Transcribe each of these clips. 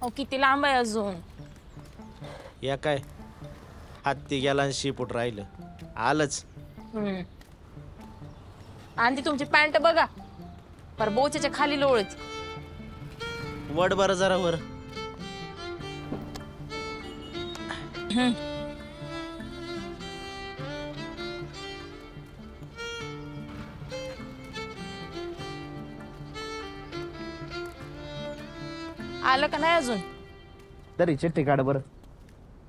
अहो किती लांब आहे अजून. या काय हत्ती गेला आणि शिपूट राहिलं आलंच. हम्म. आणि ती तुमची पॅन्ट बघा पर बोचेच्या खाली लोळच. वड बरं जरा वर. आलं का नाही अजून? तरी चिठ्ठी काढ बरं.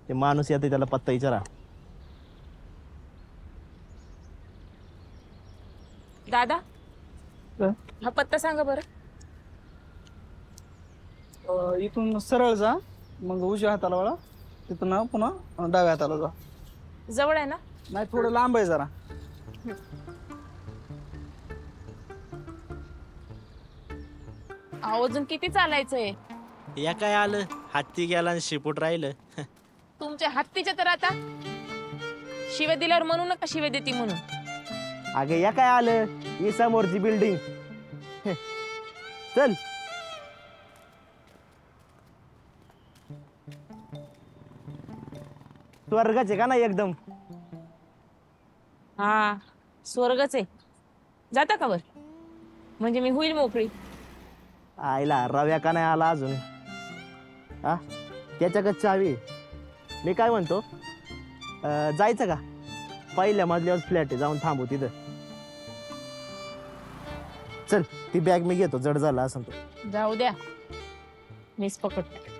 ते माणूस येते त्याला पत्ता विचारा. दादा हा पत्ता सांगा बरं. इथून सरळ जा, मग उजव्या हाताला वळा, तिथून ना पुन्हा डाव्या हाताला जा. जवळ आहे ना? नाही, थोडं लांब आहे जरा. अहो अजून किती चालायचंय? या काय आलं हत्ती गेला आणि शिपूट राहिलं. तुमच्या हत्तीच्या तर आता शिव्या दिल्यावर म्हणू नका शिव्या देती म्हणून. अगे या काय आलं ही समोरची बिल्डिंग. चल. स्वर्गाचे का नाही एकदम. हा स्वर्गच आहे. जाता का वर? म्हणजे मी होईल मोकळी. आईला रव्या का नाही आला अजून. हा त्याच्याकडे चावी. मी काय म्हणतो जायचं का? पहिल्या मजल्यावर फ्लॅट आहे, जाऊन थांबू तिथं. चल ती बॅग मी घेतो, जड झाला असं तो. जाऊ द्या मीच पकडते.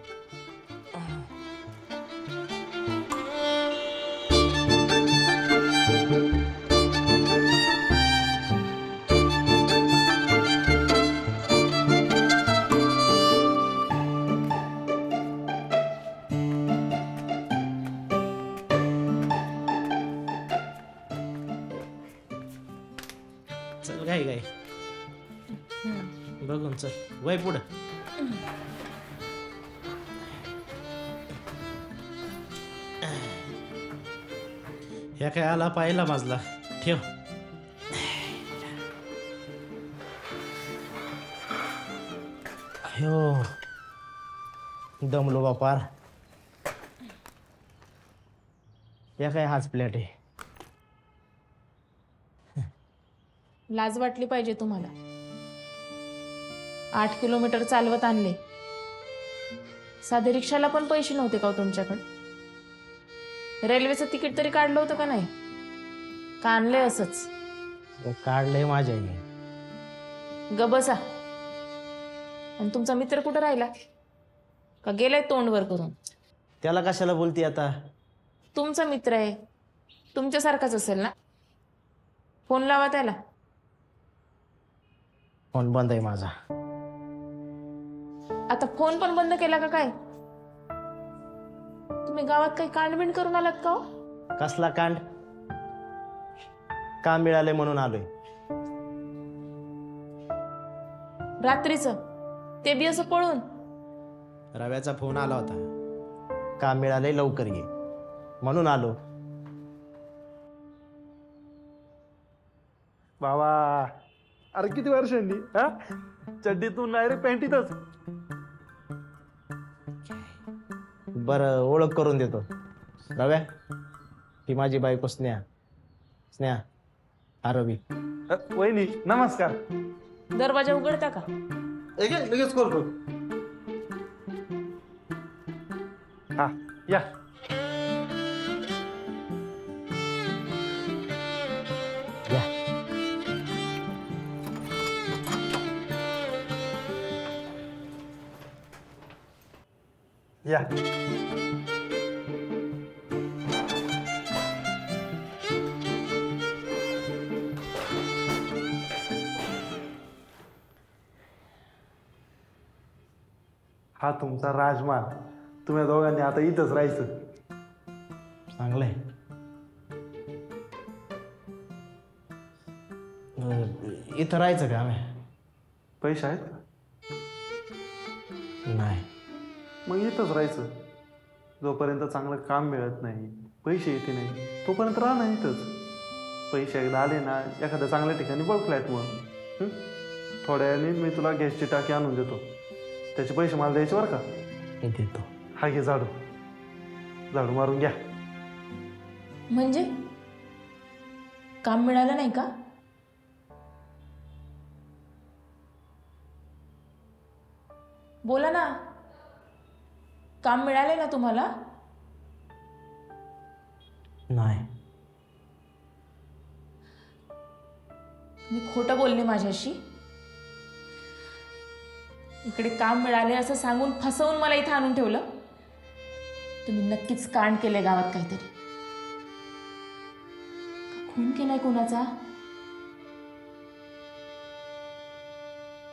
चल गाई गाई बघून चल वय पुढं. ह्या काय आला पाहिला माझला ठेव. हो दमलो बापार. या काय हाच प्लेट आहे. लाज वाटली पाहिजे तुम्हाला. 8 किलोमीटर चालवत आणले. साधे रिक्षाला पण पैसे नव्हते का हो तुमच्याकडे? रेल्वेचं तिकीट तरी काढलं होतं का नाही? का आणले असंच? काढलंय माझ्या आईने. ग बसा. आणि तुमचा मित्र कुठं राहिला? का गेलाय तोंडवर करून? त्याला कशाला बोलती आता? तुमचा मित्र आहे, तुमच्यासारखाच असेल ना. फोन लावा त्याला. फोन बंद आहे माझा. आता फोन पण बंद केला का काय? तुम्ही गावात काही कांडबिंड करून आलात का हो? कसला कांड? काम मिळाले म्हणून आलोय. रात्रीचं ते बी असं पळून? रव्याचा फोन आला होता. काम मिळाले लवकर ये म्हणून आलो. बाबा अरे किती वर्षांनी हा चड्डीतून नाही रे पॅन्टीतच. बरं ओळख करून देतो. रव्या ही माझी बायको स्नेहा. स्नेहा हा रवी. वहिनी नमस्कार. दरवाजा उघडता का? लगेच करतो. हा या. या. या. हा तुमचा राजमाल. तुम्ही दोघांनी आता इथंच राहायचं. चांगलंय. इथं राहायचं का आम्ही? पैसे आहेत का? नाही. मग इथंच राहायचं. जोपर्यंत चांगलं काम मिळत नाही, पैसे येते नाही, तोपर्यंत राहा ना इथंच. पैसे एकदा आले ना एखाद्या चांगल्या ठिकाणी बघ फ्लॅट मग. थोड्या वेळाने मी तुला गॅसची टाकी आणून देतो. त्याचे पैसे मला द्यायचे बरं का. देतो. हा घे झाडू, झाडू मारून घ्या. म्हणजे काम मिळालं नाही का? बोला ना, काम मिळाले ना तुम्हाला? नाही. मी खोटं बोलले माझ्याशी? इकडे काम मिळाले असं सांगून फसवून मला इथं आणून ठेवलं. तुम्ही नक्कीच कांड केले गावात काहीतरी. का खून केलाय कोणाचा?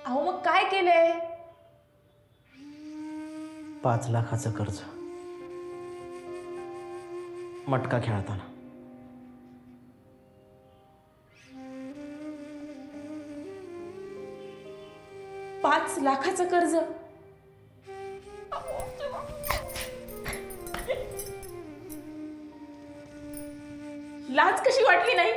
अहो मग काय केलंय? 5 लाखाचं कर्ज मटका खेळताना. 5 लाखाचं कर्ज? लाज कशी वाटली नाही?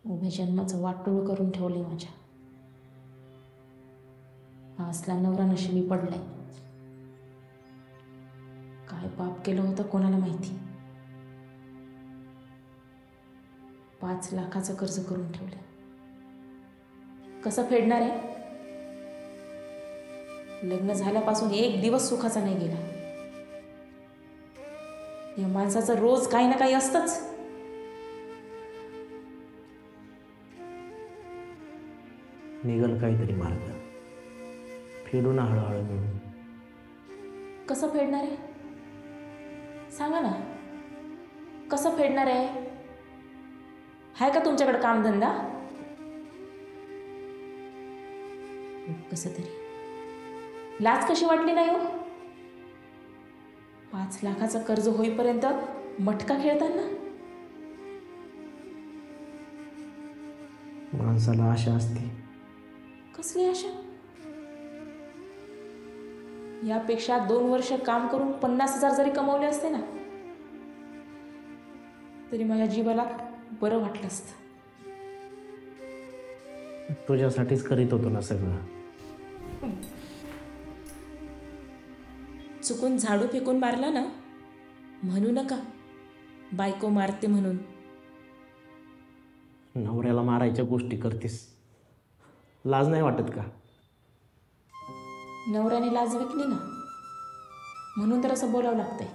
उभ्या जन्माचं वाटोळ करून ठेवले माझ्या. हा असला नवरा नशिबी पडलाय. काय पाप केलं होतं कोणाला माहिती. 5 लाखाचं कर्ज करून ठेवलं. कसं फेडणार आहे? लग्न झाल्यापासून एक दिवस सुखाचा नाही गेला. या माणसाचं रोज काही ना काही असतंच. निघल काहीतरी मार्ग, फेडू ना हळूहळू मिळून. कसं फेडणार आहे? सांगा ना, कसं फेडणार आहे? आहे का तुमच्याकडे कामधंदा? कसं तरी लाज कशी वाटली नाही हो? 5 लाखाचं कर्ज होईपर्यंत मटका खेळताना. माणसाला आशा असते. कसली आशा? यापेक्षा 2 वर्ष काम करून 50,000 जरी कमवले असते ना, तरी माझ्या जीवाला बरं वाटलं असतं. तुझ्यासाठीच करीत होतो ना सगळं. चुकून झाडू फेकून मारला ना, म्हणू नका बायको मारते म्हणून. नवऱ्याला मारायच्या गोष्टी करतेस, लाज नाही वाटत का? नवऱ्याने लाज विकली ना, म्हणून तर असं बोलावं लागतंय.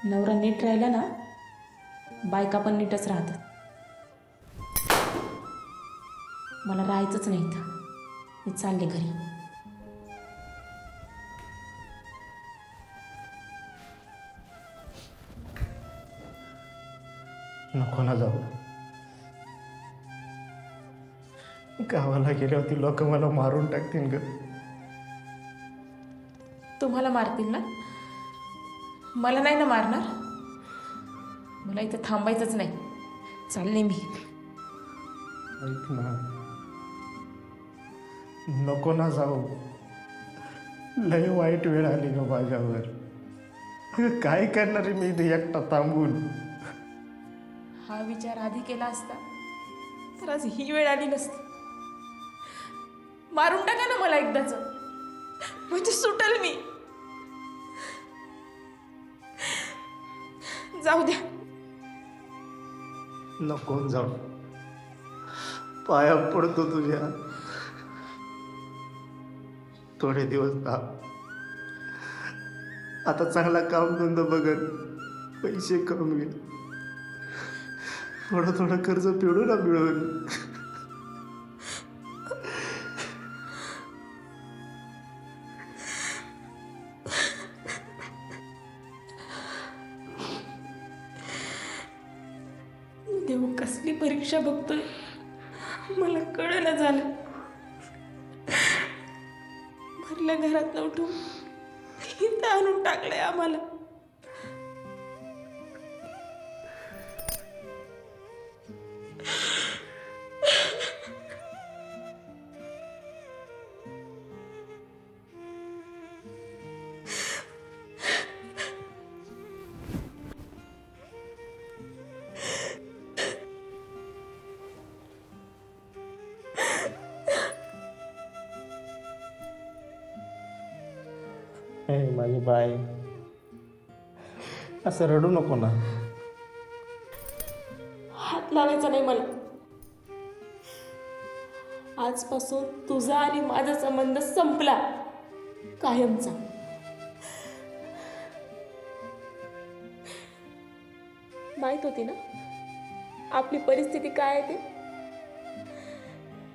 नवरा नीट राहिला ना, बायका पण नीटच राहतात. मला राहायचंच नाही इथं. मी चालले घरी. नको ना जाऊ. गावाला गेल्यावरती लोक मला मारून टाकतील ग. तुम्हाला मारतील ना? मला नाही ना मारणार. मला इथं थांबायचंच नाही. चालले मी. ऐक ना, नको ना जाऊ. लय वाईट वेळ आली ग माझ्यावर. अगं काय करणार आहे मी इथे एकटा थांबून? हा विचार आधी केला असता तर आज ही वेळ आली नसती. मारून टाका ना मला एकदाच, म्हणजे सुटल मी. जाऊ द्या. नको जाऊ, पाया पडतो तुझ्या. थोडे दिवस थांब. आता चांगला कामधंदा बघत पैसे कमवेल. थोडं थोडं कर्ज फेडू ना मिळून. देव कसली परीक्षा बघतोय मला कळलं झालं. भरल्या घरात उठून इथं आणून टाकलंय आम्हाला. हे माझी बाई, असं रडू नको ना. हात लावायचा नाही मला. आजपासून तुझा आणि माझा संबंध संपला, कायमचा. माहित होती ना आपली परिस्थिती काय आहे ते.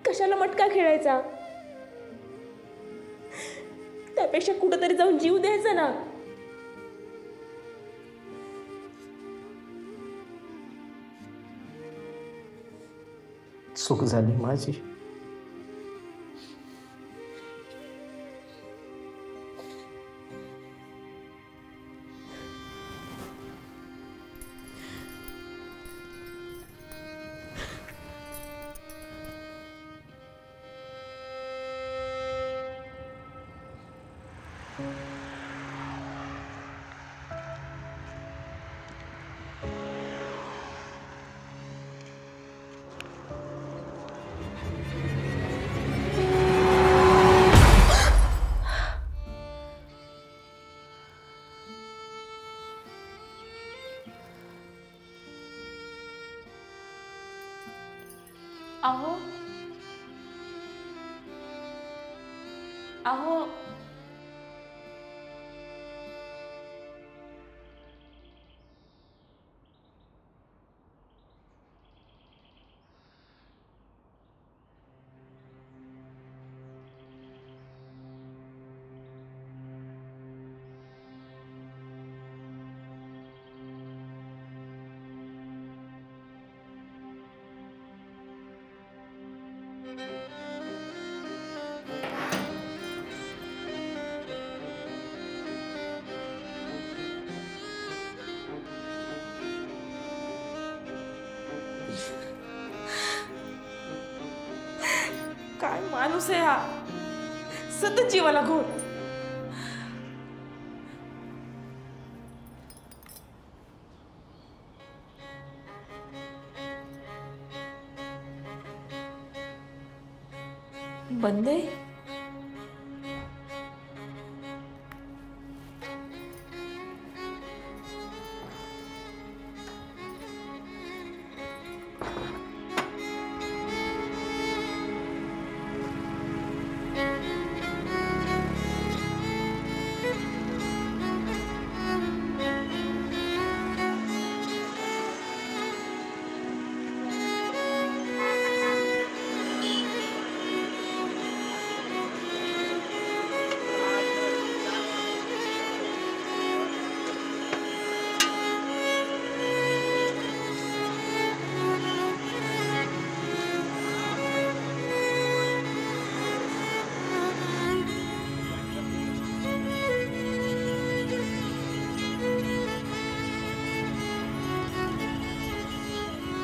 कशाला मटका खेळायचा, त्यापेक्षा कुठंतरी जाऊन जीव द्यायचा ना. चूक झाली माझी. अहो अहो काय माणूस आहे हा, सतत जीवाला घोर. बंद आहे.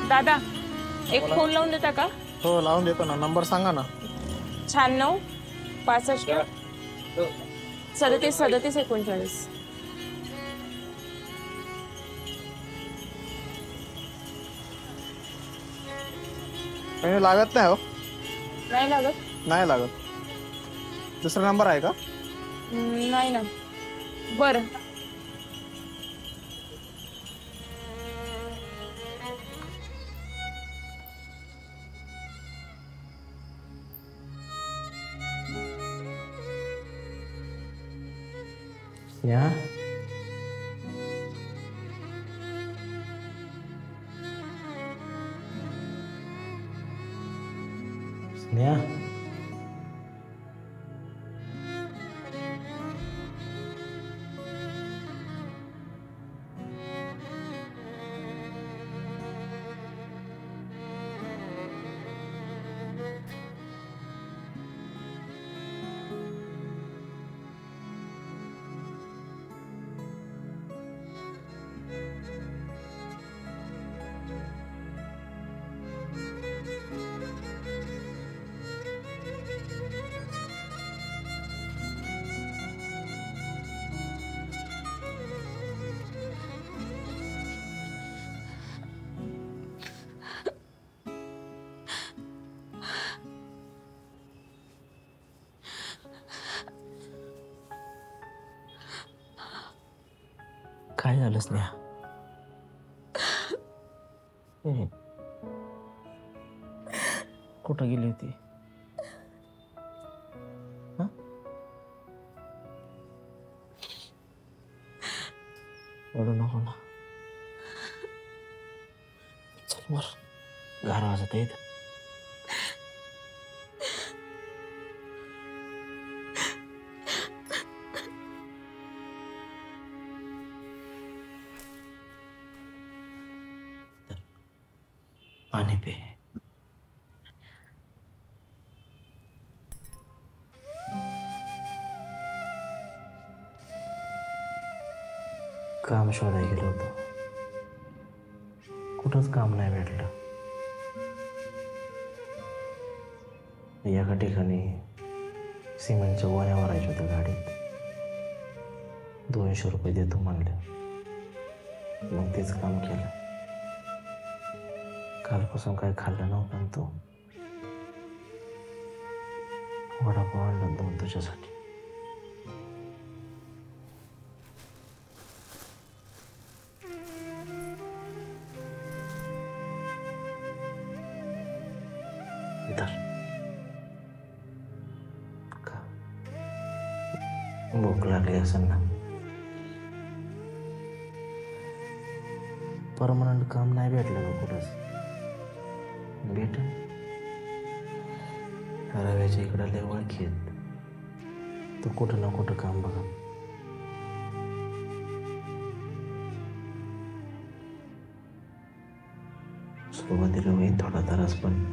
दादा, एक फोन लावून देता का? हो लावून देतो ना. नंबर सांगा ना. 96 65 37 37 39. लागत नाही हो. नाही लागत? नाही लागत. दुसरा नंबर आहे का? नाही ना. बरं. या स्नेहा, काय झालं स्नेहा? ए, कुठं गेली होती? हं? रडू नको ना. चल वर, गार वाजत येत. पाणी पे. काम शोधायला गेलो होतो, कुठंच काम नाही भेटलं. एका ठिकाणी सिमेंटच्या गोण्या भरायच्या होत्या गाडीत. 200 रुपये देतो म्हणले. मग तेच काम केलं. कालपासून काही खाल्लं नव्हतं आणि तो वडापाव आणला 2 तुझ्यासाठी. इधर का भूक लागली असेल ना. परमनंट काम नाही भेटलं का कुठंच? भेट रव्याच्या इकडं लय ओळखी आहेत. तू कुठं ना कुठं काम बघा. सुरुवातीला होईल थोडा त्रास, पण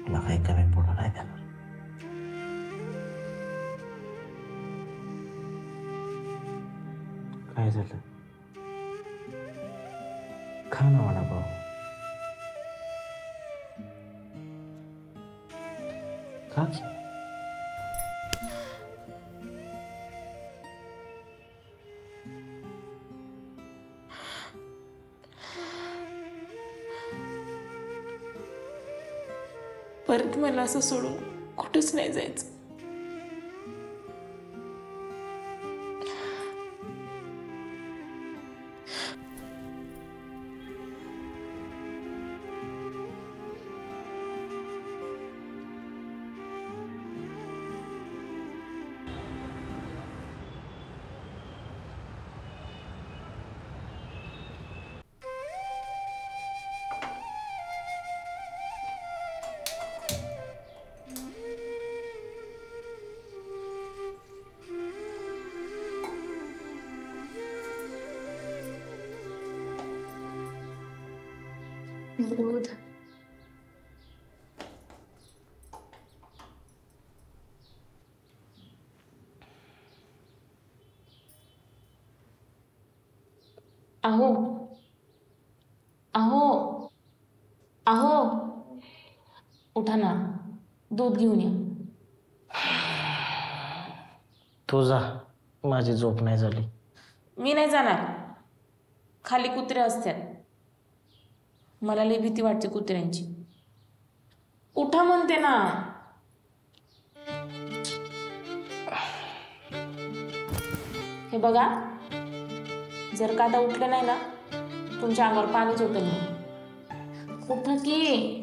तुला काही कमी पडू नाही देणार. काय झालं? खा ना वडापाव. खा की. परत मला असं सोडून कुठंच नाही जायचं. दूध. अहो अहो अहो, उठा ना, दूध घेऊन या. तू जा, माझी झोप नाही झाली. मी नाही जाणार. खाली कुत्रे असतात. मला लई भीती वाटते कुत्र्यांची. उठा म्हणते ना. हे बघा, जर का आता उठलं नाही ना, तुमच्या अंगावर पाणीच होतं नाही. उठा की.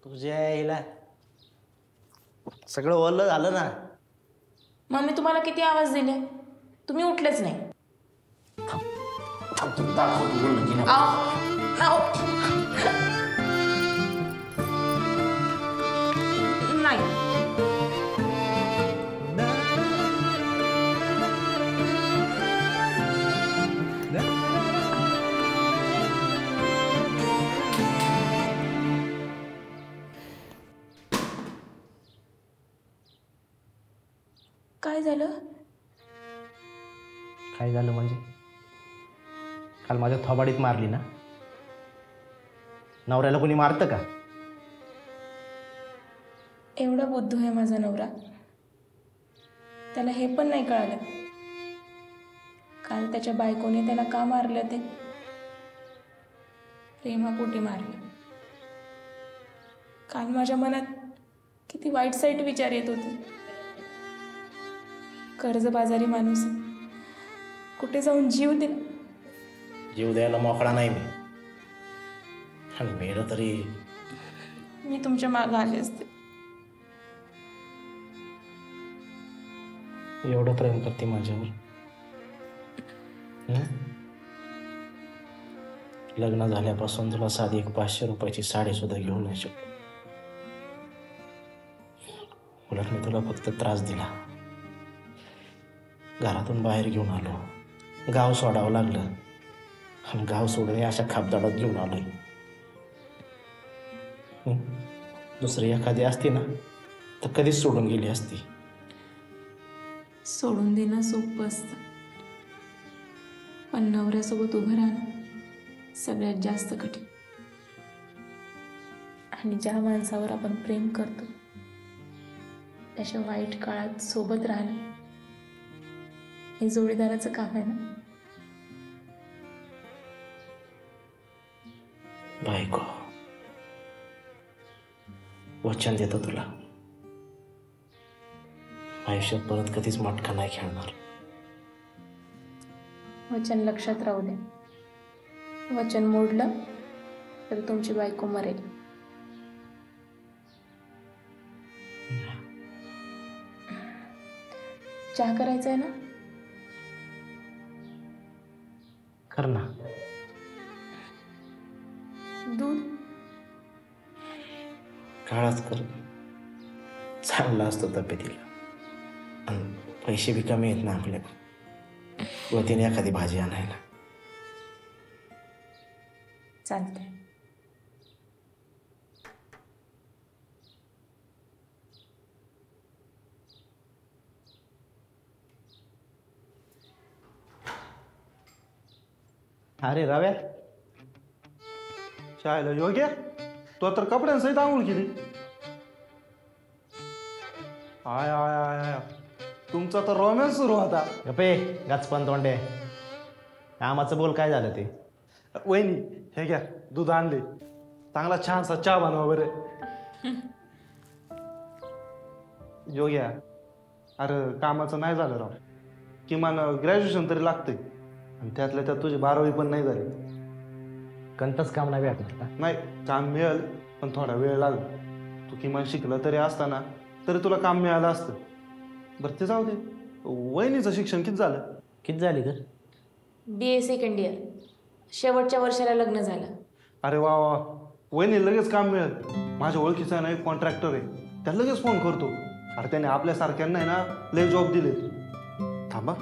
तुझ्या आईला सगळं ओलं झालं ना. मग मी तुम्हाला किती आवाज दिले, तुम्ही उठलेच नाही. नाही. काय झालं? काय झालं म्हणजे? काल माझ्या थोबाडीत मारली ना. नवऱ्याला कोणी मारतं का? एवढा बुद्धू आहे माझा नवरा, त्याला हे पण नाही कळालं काल त्याच्या बायकोने त्याला का मारलं ते. प्रेमापोटी मारलं. काल माझ्या मनात किती वाईट साईट विचार येत होते. कर्जबाजारी माणूस कुठे जाऊन जीव दिला. जीव द्यायला मोकळा नाही मी, आणि मेलं तरी मी तुमच्या मागं आले असते. एवढं प्रेम करते माझ्यावर. लग्न झाल्यापासून तुला साधी एक 500 रुपयाची साडी सुद्धा घेऊन नाही शकतो. उलट मी तुला फक्त त्रास दिला. घरातून बाहेर घेऊन आलो, गाव सोडावं लागलं, आणि गाव सोडून अशा खापदाडात घेऊन आलोय. दुसरी एखादी असती ना तर कधीच सोडून गेली असती. सोडून देणं सोपं असतं, पण नवऱ्यासोबत उभं राहणं सगळ्यात जास्त कठीण. आणि ज्या माणसावर आपण प्रेम करतो त्याच्या वाईट काळात सोबत राहणं हे जोडीदाराचं काम आहे ना. बायको, वचन देतो तुला, आयुष्यात परत कधीच मटका नाही खेळणार. वचन लक्षात राहू दे. वचन मोडलं तर तुमची बायको मरेल. चहा करायचा आहे ना? कर ना. दूध? काळाच कर, चांगला असतो तब्येतीला, आणि पैसे बी कमी आहेत ना आपल्याकडे, वतीने एखादी भाजी आणायला. चालतंय. अरे रव्या, शाळेला योग्य तो तर कपड्यांसहित आंघोळ केली. आय आय आय आय तुमचा तर रोमॅन्स सुरू होता. गपे गचपन तोंडे. कामाचं बोल, काय झालं ते? वहिनी हे घ्या दूध आणले, चांगला छानसा चहा बनवा बरं. योग्या, अरे कामाचं नाही झालं राव. किमान ग्रॅज्युएशन तरी लागतंय, आणि त्यातल्या त्यात तुझी 12वी पण नाही झाली. कंटच काम नाही भेटणार का? नाही, काम मिळेल पण थोडा वेळ लागेल. तू किमान शिकला तरी असताना तरी तुला काम मिळालं असतं. बरं ते जाऊ दे, वहिनीचं शिक्षण किती झालं? किती झाली तर? BA सेकंड इयर, शेवटच्या वर्षाला लग्न झालं. अरे वा वा, वहिनी लगेच काम मिळेल. माझ्या ओळखीचा आहे ना एक कॉन्ट्रॅक्टर आहे, त्याला लगेच फोन करतो. अरे त्याने आपल्यासारख्यांना आहे ना लय जॉब दिले. थांबा.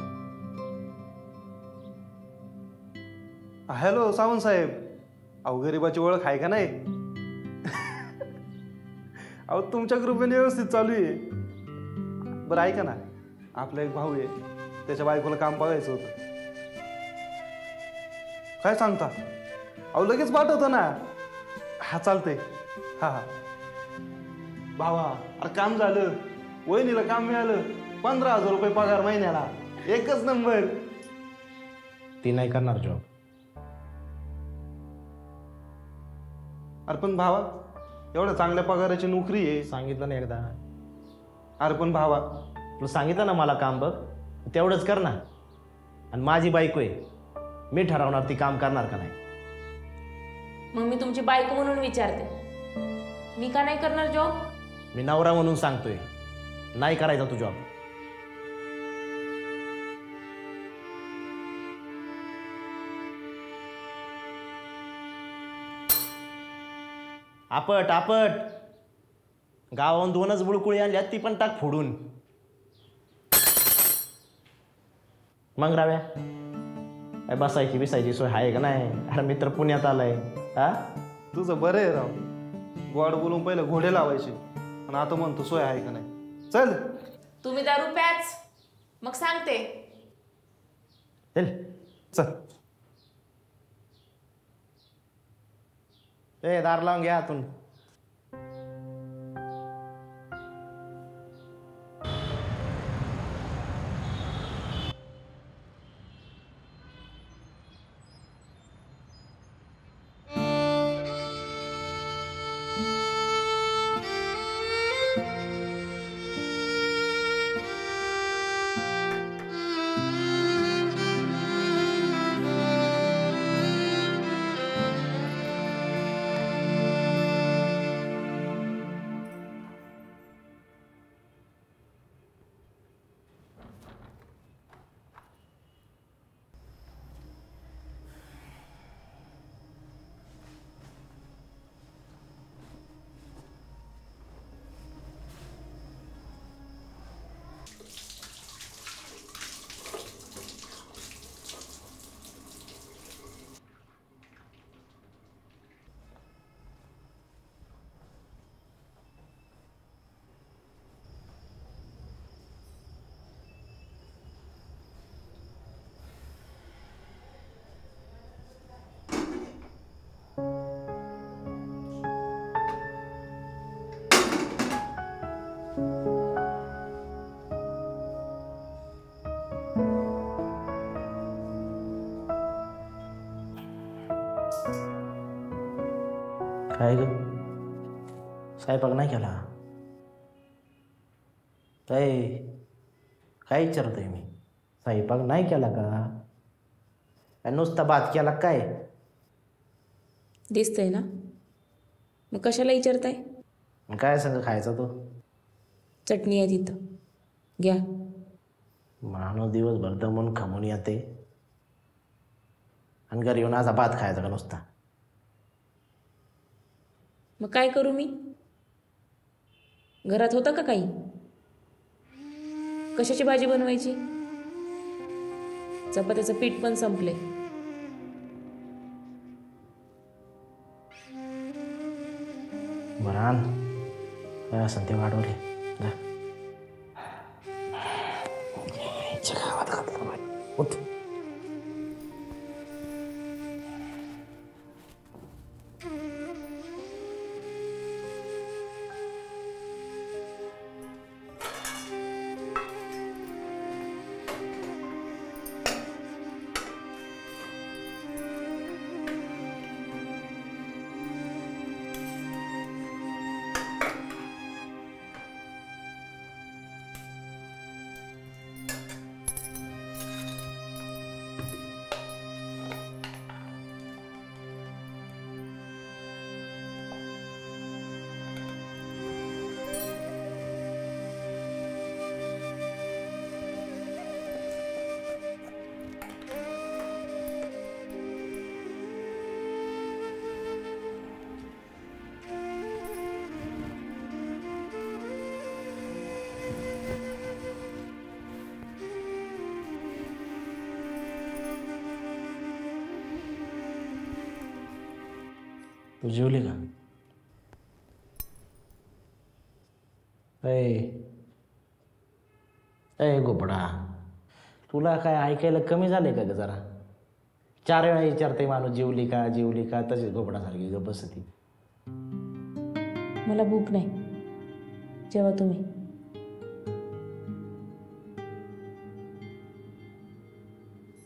हॅलो सावंत साहेब, अहो गरीबाची ओळख आहे का नाही? अहो तुमच्या कृपेने व्यवस्थित चालू आहे. बरं ऐका ना, आपला एक भाऊ आहे, त्याच्या बायकोला काम बघायचं होतं. काय सांगता? अहो लगेच पाठवतो ना. हा चालतंय. हा हा भावा, अरे काम झालं, वहिनीला काम मिळालं. 15,000 रुपये पगार महिन्याला, एकच नंबर. ती नाही करणार जॉब. अरे पण भावा, एवढ्या चांगल्या पगाराची नोकरी आहे. सांगितलं ना एकदा. अरे पण भावा, तुला सांगितलं ना मला काम बघ, तेवढंच कर ना. आणि माझी बायको आहे, मी ठरवणार ती काम करणार का नाही. मग मी तुमची बायको म्हणून विचारते, मी का नाही करणार जॉब? मी नवरा म्हणून सांगतोय, नाही करायचा तू जॉब. आपट आपट, गावाहून 2च बुळकुळी आणल्यात, ती पण टाक फोडून. मग राव्या, काय बसायची बिसायची सोय आहे का नाही? अरे मित्र पुण्यात आलाय. हा तुझं बरं आहे राव. गोड बोलून पहिलं घोडे लावायचे, आणि आता म्हणतो सोय आहे का नाही. चल. तुम्ही दारू प्याच, मग सांगते. चल. चल. ए दार लावून घ्या आतून. काय ग स्वयंपाक नाही केला काय काय विचारतोय मी स्वयंपाक नाही केला का काय नुसता भात केला काय दिसतंय ना, मग कशाला विचारताय? काय संग खायचा तो चटणी आहे तिथं, घ्या. माणूस दिवसभर दमून खमून येते आणि घरी येऊन असा भात खायचा का नुसता मग काय करू मी? घरात होतं का काही? कशाची भाजी बनवायची? चपात्याचं पीठ पण संपले. बरं आण काय असं ते वाढवले जा याच्या गावात घातलं बाई. उठ तू जेवली का ए गोपडा तुला काय ऐकायला कमी झाले का ग जरा 4 वेळा विचारते माणूस जेवली का तशी गोपडासारखी ग बसती मला भूक नाही, जेव्हा तुम्ही.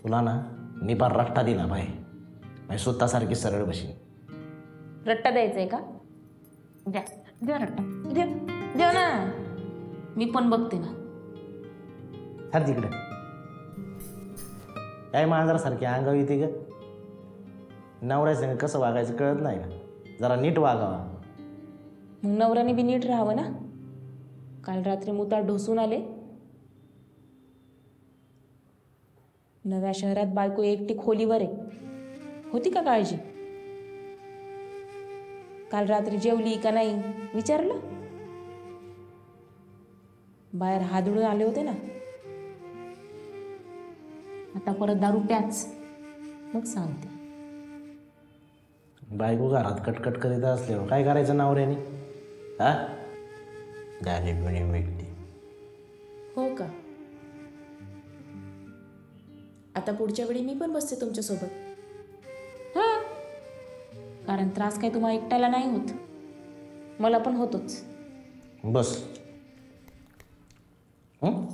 तुला ना निपार रट्टा दिला बाय म्हणजे स्वतःसारखी सरळ बशी रट्टा द्यायचंय का? द्या द्या रट्टा, द्या द्या ना, मी पण बघते ना. हर तिकडे काय मांजरासारखी अंगावी येते ग नवऱ्यासंग कसं वागायचं कळत नाही का जरा नीट वागावा. मग नवऱ्याने बी नीट राहावं ना. काल रात्री मुतार ढोसून आले. नव्या शहरात बायको एकटी खोलीवर आहे, होती का काळजी? काल रात्री जेवली का नाही विचारलं? बाहेर हादळून आले होते ना. आता परत दारू प्याच, मग सांगते. बायको घरात कटकट करीत असल्यावर काय करायचं नवऱ्याने हा झाले गुन्हे व्यक्ती हो का? आता पुढच्या वेळी मी पण बसते तुमच्यासोबत. हा, कारण त्रास काय तुम्हाला एकट्याला नाही होत, मला पण होतोच. बस हं?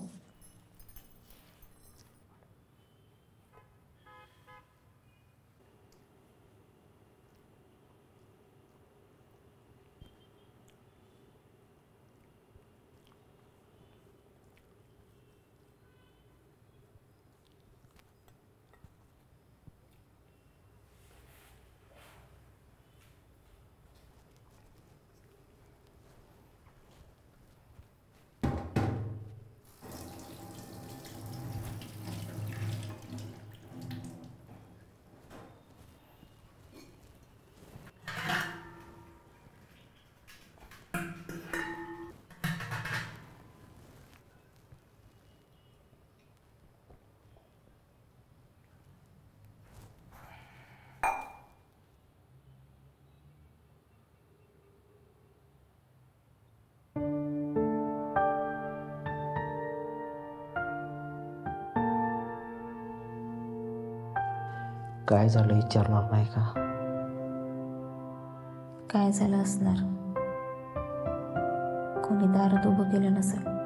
काय झालं विचारणार नाही का? काय झालं असणार? कोणी दारात उभं केलं नसेल.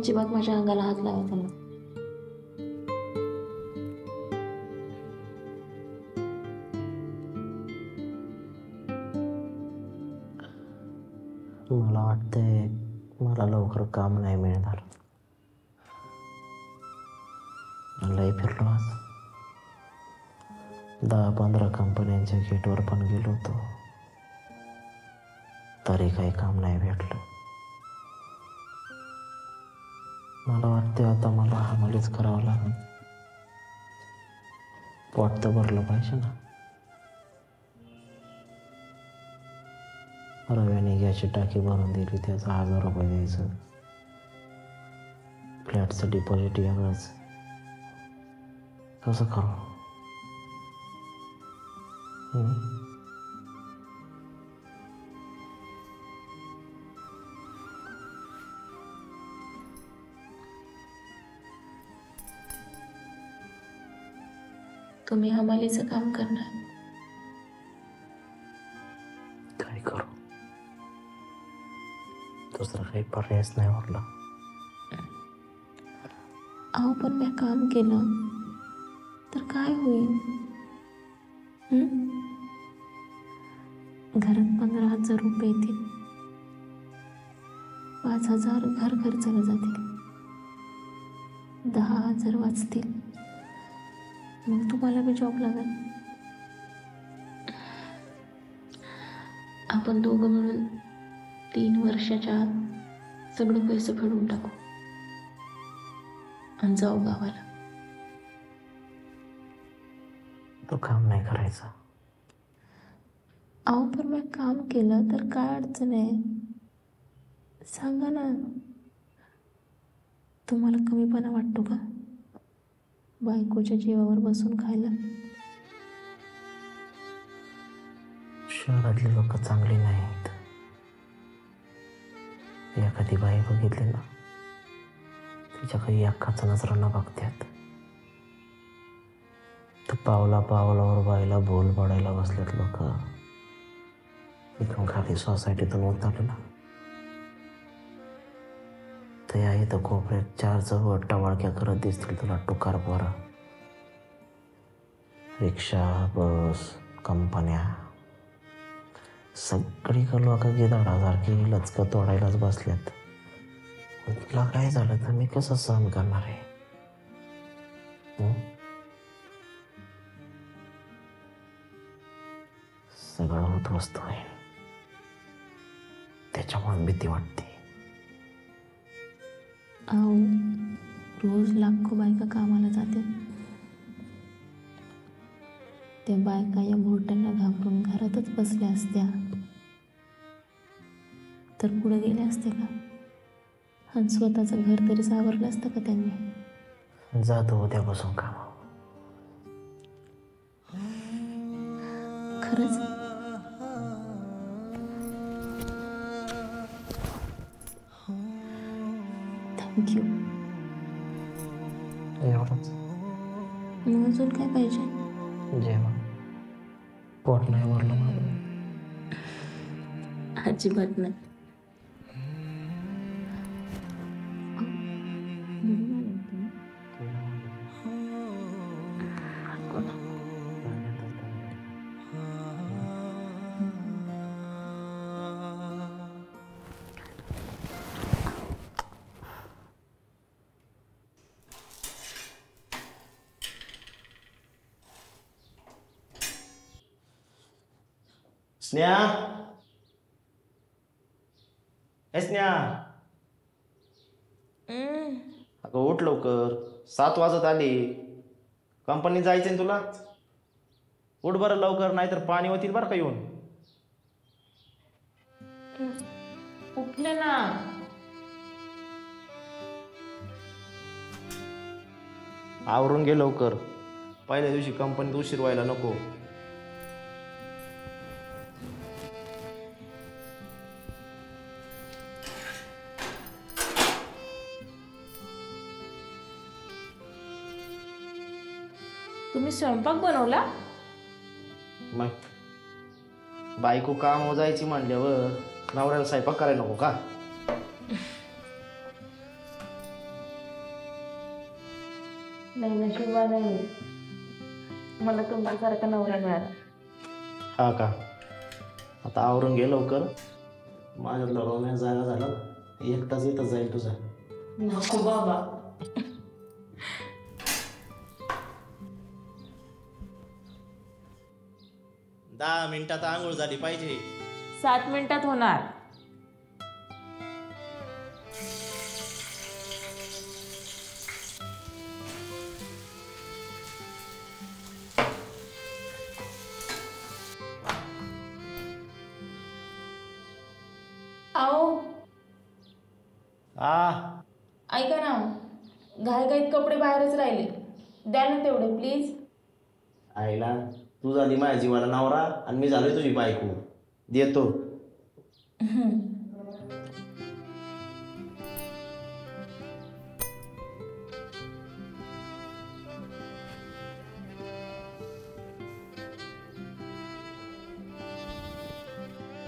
अजिबात माझ्या अंगाला हात लावायचा नाही. मला वाटतंय मला लवकर काम नाही मिळणार. लय फिरलो आज. 10-15 कंपन्यांच्या गेटवर पण गेलो होतो, तरी काही काम नाही भेटलं. मला वाटते आता मला हमालीच करावं लागेल. पोट तर भरलं पाहिजे ना. रव्याने गॅसची टाकी भरून दिली, त्याचा 1000 रुपये द्यायचं. फ्लॅटचं डिपॉझिट वेगळंच. कसं करू? तुम्ही हमालीचं काम करणार. काय करू? दुसरा काही पर्यायच नाही उरला. अहो पण मी काम केलं तर काय होईल? घरात 15,000 रुपये येतील. 5,000 घर खर्चाला जातील. 10,000 वाचतील. मग तुम्हाला बी जॉब लागेल. आपण दोघं मिळून 3 वर्षाच्या आत सगळे पैसे फेडून टाकू आणि जाऊ गावाला. तो काम नाही करायचा. अहो पण मी काम केलं तर काय अडचण आहे? सांगा ना. तुम्हाला कमीपणा वाटतो का बायकोच्या जीवावर बसून खायला? शहरातली लोक चांगली नाहीत. एखादी बाई बघितली ना, तिच्या काही अख्खाच नजरानं बघतात. तर पावलावर बाईला बोल पडायला बसलेत लोक. इथून खाली सोसायटीतून उतरले ना, तर या इथं कोपऱ्यात 4 चौघट टवाळक्या करत दिसतील तुला. टुकार पोरं, रिक्षा, बस, कंपन्या, सगळीकडे लोक गिधाडासारखी लचकं तोडायलाच बसल्यात. तुला काय झालं तर मी कसं सहन करणार आहे? सगळं उद्ध्वस्त आहे. त्याच्यामुळे भीती वाटते. अहो रोज लाखो बायका कामाला जाते. त्या बायका या भोरट्यांना घाबरून घरातच बसल्या असत्या तर पुढे गेल्या असत्या का? आणि स्वतःचं घर तरी सावरलं असतं का त्यांनी? जातो उद्यापासून काम. खरंच? थँक्यू. एवढंच. मग अजून काय पाहिजे? जेवण. पोट नाही भरलं माझं. अजिबात नाही. स्नेहा, ए स्नेहा, अगं उठ लवकर. 7 वाजत आली. कंपनीत जायचं आहे तुला. उठ बरं लवकर, नाही तर पाणी होतील बरं का येऊन. उठले ना. आवरून घे लवकर. पहिल्या दिवशी कंपनीत उशीर व्हायला नको. तुम्ही स्वयंपाक बनवला? मग बायको काम जायची म्हणल्यावर नवऱ्याला स्वयंपाक करायला नको का? नाही नशिबाने मी. मला तुमच्यासारखा नवरा मिळाला. हा का? आता आवरून घे लवकर. माझ्या लढवण्यात जागा झाला, एक तास येतच जाईल तुझा. नको बाबा. 10 मिनिटात आंघोळ झाली पाहिजे. 7 मिनिटात होणार. आओ ऐका ना, घाईघाईत कपडे बाहेरच राहिले, द्या ना तेवढे प्लीज. आईला तू झाली माझ्या जीवाला नवरा आणि मी झालोय तुझी बायको. देतो.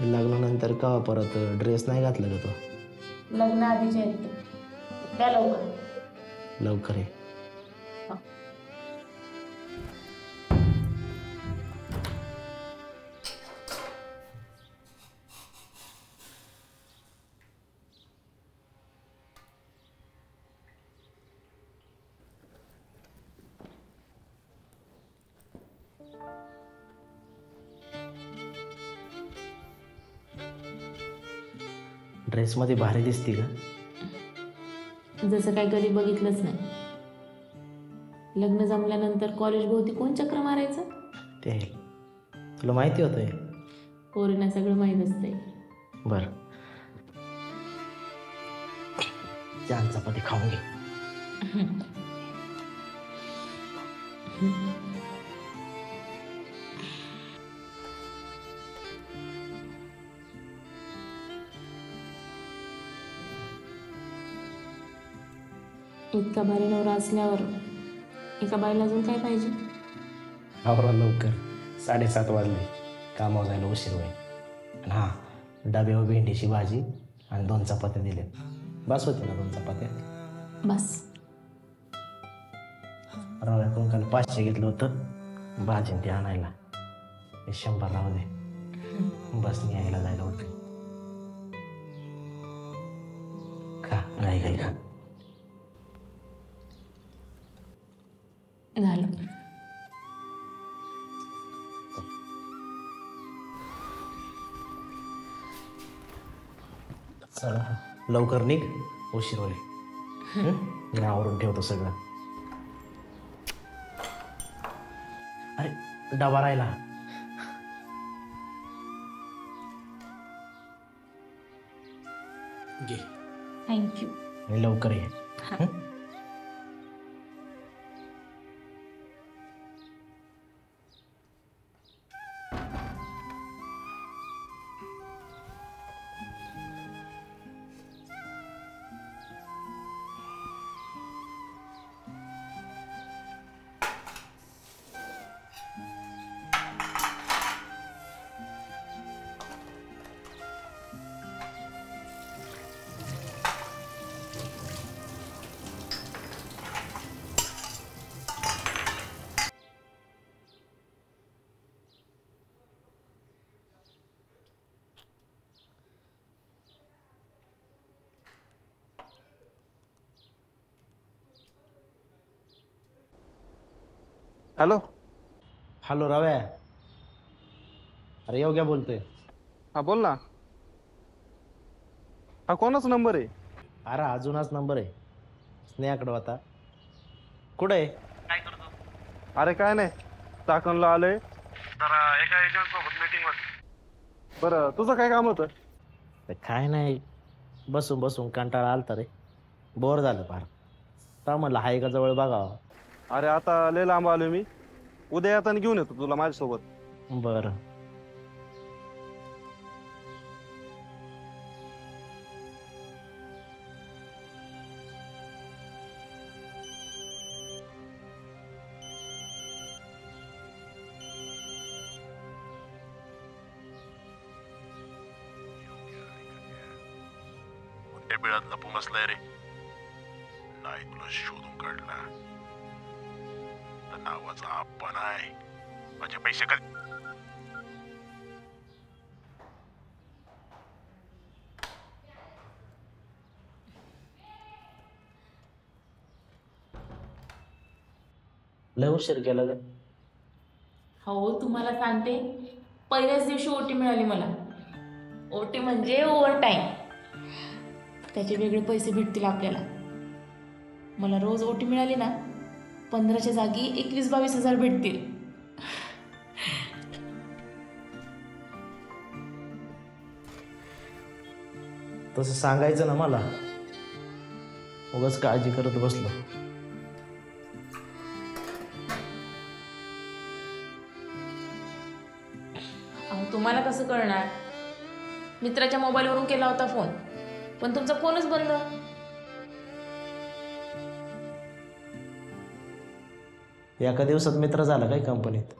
लग्नानंतर का परत ड्रेस नाही घातला का तो? लग्न आधीचे आहेत ते. द्या लवकर. लवकर ये. ड्रेसमध्ये भारी दिसती का? जसं काही कधी बघितलंच नाही. लग्न जमल्यानंतर कॉलेज भोवती कोण चक्र मारायचं? ते तुला माहिती होतंय? पोरींना सगळं माहीत असतंय. बर, छान चपाती खाऊन घे. इतका भारी नवरा असल्यावर एका बाईला अजून काय पाहिजे? आवरा लवकर, 7:30 वाजले. कामावर जायला उशीर होईल. आणि हां, डब्यावर भेंडीची भाजी आणि 2 चपात्या दिल्या. बस होते ना 2 चपात्या? बस. रव्याकडून काल 500 घेतलं होतं भाजी ते आणायला. 100 राहू दे, बसने यायला जायला होते. खा, घाई घाई खा. झालं. चला लवकर निघ, उशीर होईल. मी आवरून ठेवतो सगळं. अरे डबा राहिला. घे थँक्यू. आणि लवकर ये. हॅलो. हॅलो रव्या. अरे योग्य बोलतोय. हा बोल ना. हा कोणाचा नंबर आहे? अरे अजूनच नंबर आहे. स्नेहाकडे होता. कुठे आहे? अरे काय नाही, चाकणला आलोय जरा एका एजंट सोबत मीटिंग वर. बरं तुझं काय काम होतं? काय नाही, बसून बसून कंटाळा आलता रे. बोर झालं फार. का म्हणलं हाय का जवळ बघावं. अरे आता लय लांब आलोय मी. उद्या येताना घेऊन येतो तुला माझ्यासोबत. बरं. बिळात लपून बसलाय रे. नाही तुला शोधून काढला माझा नावाचा आपण आहे. माझे पैसे कधी लय उशीर केला ग. हो तुम्हाला सांगते, पहिल्याच दिवशी ओटी मिळाली मला. ओटी म्हणजे ओव्हर टाईम. त्याचे वेगळे पैसे भेटतील आपल्याला. मला रोज ओटी मिळाली ना, 15च्या जागी 21-22 हजार भेटतील. तसं सांगायचं ना मला, उगाच काळजी करत बसलो. अहो तुम्हाला कसं कळणार? मित्राच्या मोबाईलवरून केला होता फोन, पण तुमचा फोनच बंद. एका दिवसात मित्र झाला काय कंपनीत?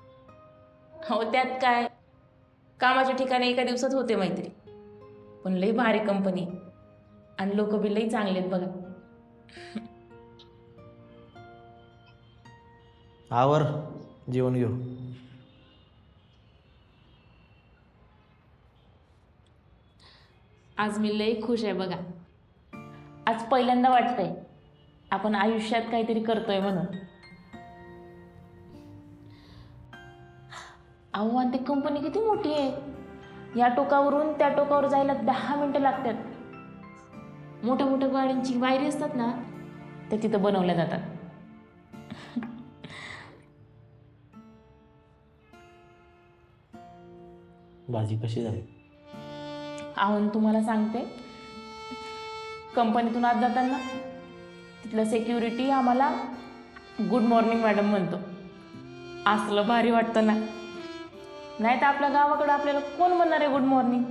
हो त्यात काय, कामाच्या ठिकाणी एका दिवसात होते मैत्री. पण लई भारी कंपनी आणि लोक बी लई चांगले आहेत बघा. आवर, जेवण घेऊ. आज मी लई खुश आहे बघा. आज पहिल्यांदा वाटतंय आपण आयुष्यात काहीतरी करतोय म्हणून. अहो आणि ती कंपनी किती मोठी आहे. या टोकावरून त्या टोकावर जायला 10 मिनिटं लागतात. मोठ्या मोठ्या गाड्यांची वायरी असतात ना, त्या तिथं बनवल्या जातात. भाजी कशी झाली? अहो तुम्हाला सांगते, कंपनीतून आज जाताना तिथलं सेक्युरिटी आम्हाला गुड मॉर्निंग मॅडम म्हणतो. असलं भारी वाटतं ना. नाही तर आपल्या गावाकडं आपल्याला कोण म्हणणार आहे गुड मॉर्निंग.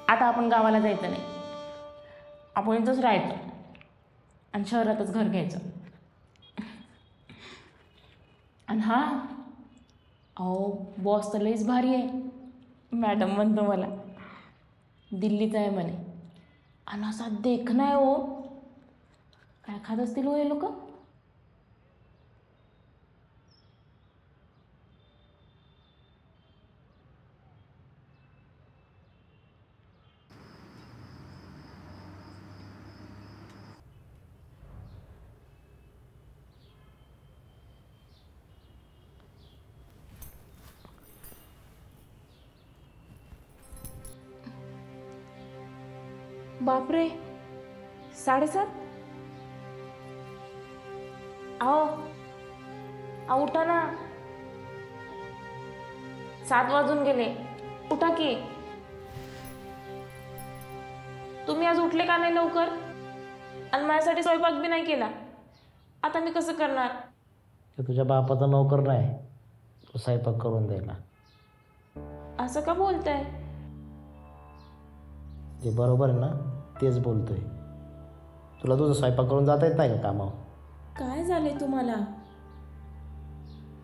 आता आपण गावाला जायचं नाही, आपण इथंच राहायचं आणि शहरातच घर घ्यायचं. आणि हां, अहो बॉस तर लईच भारी आहे. मॅडम म्हणतो मला, दिल्लीचा आहे म्हणे. आणि असा देखणं आहे हो. काय खात असतील हो हे लोक. बापरे, 7:30. अहो उठा ना, 7 वाजून गेले. उठा की. तुम्ही आज उठले का नाही लवकर? आणि माझ्यासाठी स्वयंपाक बी नाही केला. आता मी कसं करणार? ते तुझ्या बापाचा नोकर नाही, तो स्वयंपाक करून द्यायला. असं का बोलताय? जे बरोबर आहे ना तेच बोलतोय. तुला तुझं स्वयंपाक करून जाता येत नाही का कामावर? काय झाले तुम्हाला?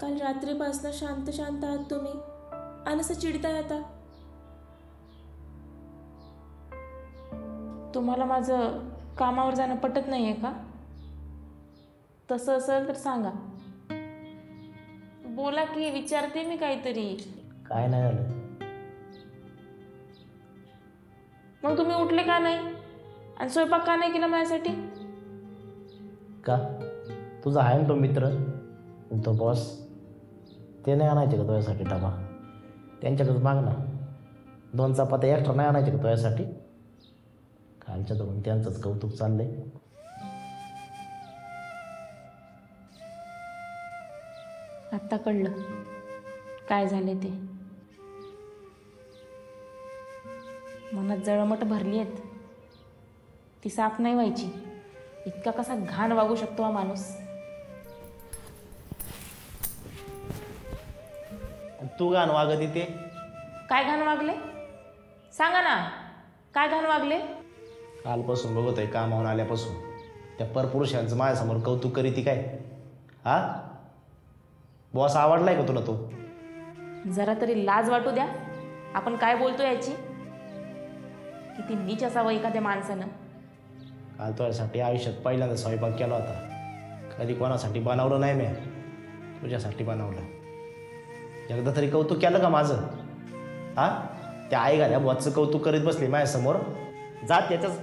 काल रात्रीपासून शांत शांत आहात तुम्ही आणि असं चिडताय आता. तुम्हाला माझं कामावर जाणं पटत नाहीये का? तसं असेल तर सांगा. बोला की, विचारते मी काहीतरी. काय नाही झालं. मग तुम्ही उठले का नाही आणि स्वयंपाक का नाही केला माझ्यासाठी? का? तुझा आहे ना तो मित्र, तो बॉस, ते नाही आणायचे का तुझ्यासाठी डबा? त्यांच्याकडे माग ना. 2 चपात्या एक्स्ट्रा नाही आणायचे का तुझ्यासाठी? कालच्या धरून त्यांचंच कौतुक चाललंय. आत्ता कळलं काय झाले ते. मनात जळमट भरली आहेत, ती साफ नाही व्हायची. इतका कसा घाण वागू शकतो हा माणूस. तू घाण वागत इथे. काय घाण वागले सांगा ना, काय घाण वागले? कालपासून बघत आहे कामावून आल्यापासून त्या परपुरुषांचं माझ्यासमोर कौतुक करीती काय? हा, बॉस आवडलाय का तुला तो? जरा तरी लाज वाटू द्या. आपण काय बोलतो याची. किती नीच असावं एखाद्या माणसानं. काल तुझ्यासाठी आयुष्यात पहिल्यांदा स्वयंपाक केला होता. कधी कोणासाठी बनवलं नाही मी, तुझ्यासाठी बनवलं. एकदा तरी कौतुक केलं का माझं? हा, त्या आई घाल्या बॉसचं कौतुक करीत बसली माझ्यासमोर. जा त्याच्याच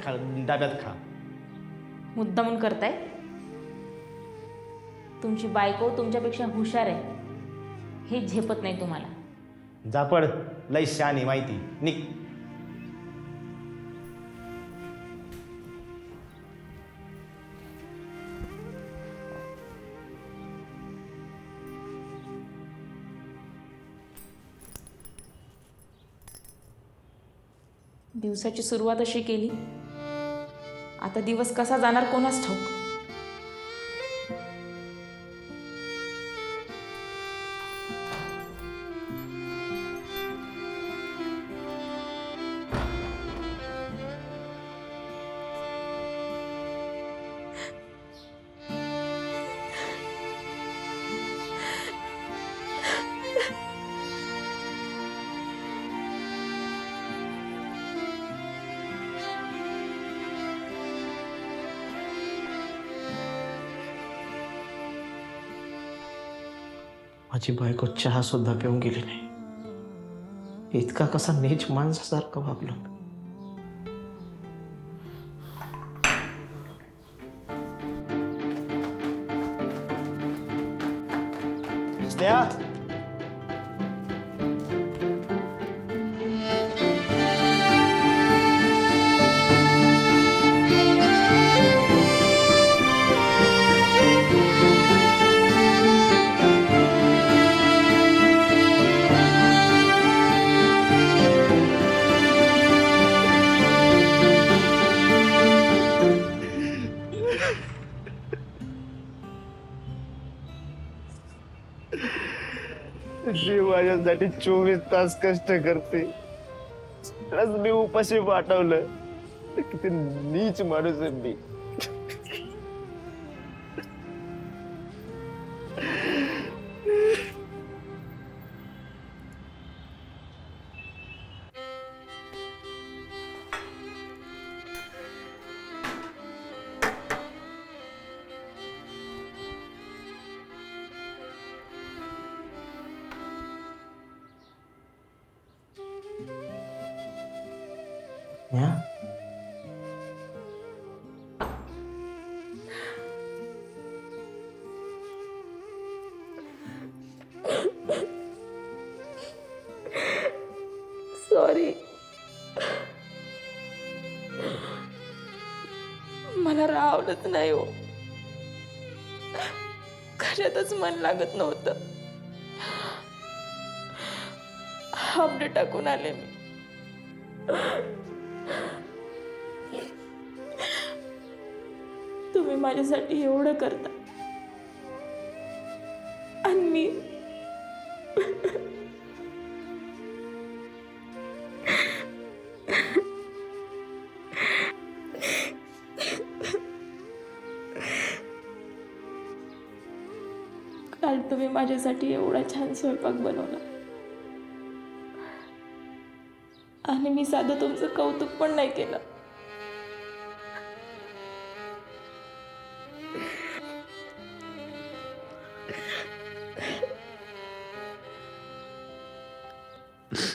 डब्यात खा. मुद्दामून करताय? तुमची बायको तुमच्यापेक्षा हुशार आहे, हे झेपत नाही तुम्हाला. जा पड, लई शहाणी माहिती निक. दिवसाची सुरुवात अशी केली, आता दिवस कसा जाणार कोणास ठाऊक. माझी बायको चहा सुद्धा पिऊन गेली नाही. इतका कसा नीच माणसासारखं वागलो. स्नेहा, जी माझ्यासाठी 24 तास कष्ट करते, आज मी उपाशी पाठवलं. किती नीच माणूस आहे मी. Yeah. सॉरी, मला राहवलंच नाही हो. कशातच मन लागत नव्हतं. हाफ डे टाकून आले मी. तुम्ही माझ्यासाठी एवढं करता आणि मी काल तुम्ही माझ्यासाठी एवढा छान स्वयंपाक बनवला आणि मी साधं तुमचं कौतुक पण नाही केलं.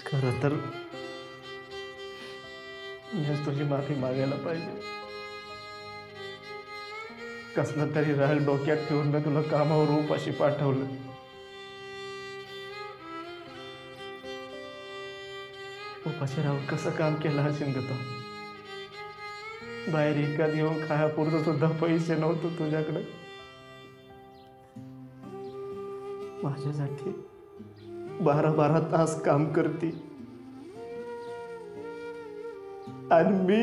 खरं तर मी तुझी माफी मागायला पाहिजे. कसलं तरी राहील डोक्यात ठेवून मी तुला कामावर उपाशी पाठवलं. उपाशी राहून कसं काम केलं असेल ग तू? बाहेर एखाद येऊन खायापुरतं सुद्धा पैसे नव्हतं तुझ्याकडे. माझ्यासाठी 12-12 तास काम करते आणि मी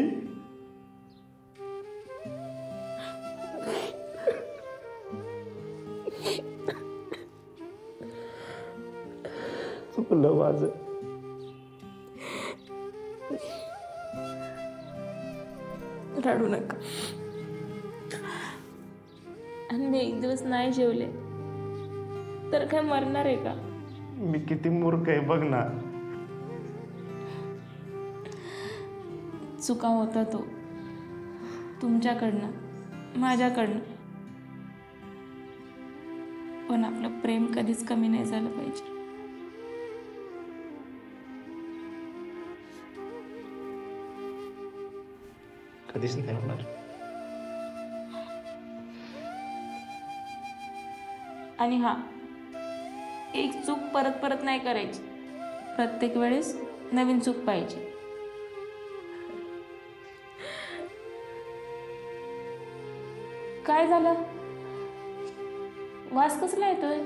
चुकलं माझं. रडू नका. आणि मी एक दिवस नाही जेवले तर काय मरणार आहे का? मी किती मूर्ख आहे बघ ना. चुका होता तो तुमच्याकडनं, माझ्याकडनं. पण आपलं प्रेम कधीच कमी नाही झालं पाहिजे. कधीच नाही होणार. आणि हा, एक चूक परत परत नाही करायची. प्रत्येक वेळेस नवीन चूक पाहिजे. काय झालं? वास कसला येतोय?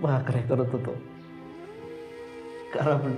भाकऱ्या करत होतो. करा पण